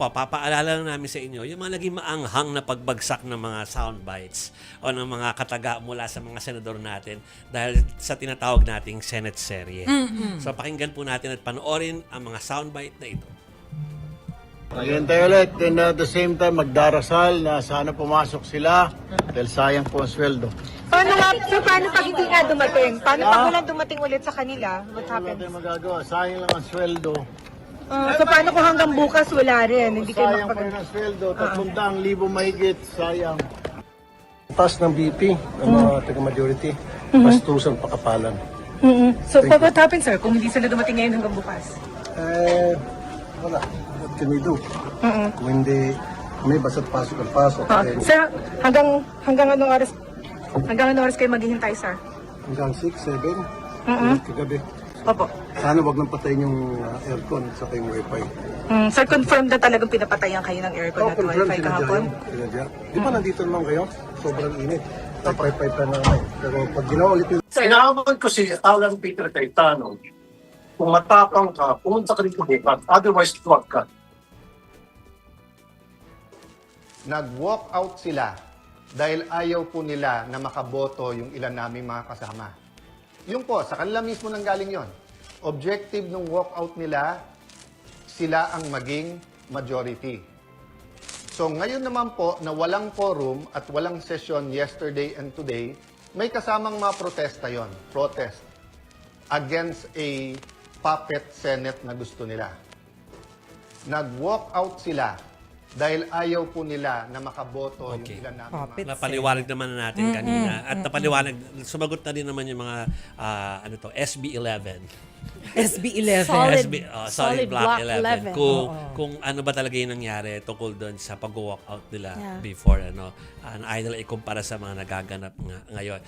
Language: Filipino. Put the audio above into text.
po, papaalala lang namin sa inyo, yung mga naging maanghang na pagbagsak ng mga sound bites o ng mga kataga mula sa mga senador natin dahil sa tinatawag nating Senate serye. So pakinggan po natin at panoorin ang mga soundbite na ito. Maghintay ulit, and at the same time magdarasal na sana pumasok sila dahil sayang po ang sweldo. Paano pag hindi nga dumating? Paano pag walang dumating ulit sa kanila? What Wala happens? tayong magagawa, sayang lang ang sweldo. So paano kung hanggang bukas wala rin? Hindi kayo Sayang pa rin ang sweldo, 300,000 mahigit, sayang. Taas ng BP, ng mga taga-majority, bastusan pakapalan. So what happens, sir, kung hindi sila dumating ngayon hanggang bukas? Wala. What can we do? Kung hindi, may basta't pasok ang pasok. Sir, hanggang anong oras kayo maghihintay, sir? Hanggang 6, 7, kagabi. Opo. Sana wag nang patayin yung aircon sa yung wifi. Sir, confirm na talagang pinapatayan kayo ng aircon at confirm, wifi kahapon? sinadya. Di ba nandito naman kayo? Sobrang init. Wifi pa naman. Pero pag ginawa ulit yung Inaabot ko si Alan Peter Cayetano, kung matapang ka, pumunta ka dito bukas. Otherwise, tuwag ka. Nag-walk out sila dahil ayaw po nila na makaboto yung ilan naming mga kasama. Yun po, sa kanila mismo nanggaling yon. Objective ng walkout nila, sila ang maging majority. So ngayon naman po na walang quorum at walang session yesterday and today, may kasamang mga protesta yon, protest against a puppet Senate na gusto nila. Nag-walk out sila dahil ayaw po nila na makaboto Okay. yung ilan namin mga Napaliwanag naman na natin kanina. At napaliwanag, sumagot na din naman yung mga SB 11. SB11. Solid Block 11. 11. Kung ano ba talaga yung nangyari tungkol doon sa pag-walk out nila Yeah. before, idol ikumpara sa mga nagaganap ngayon.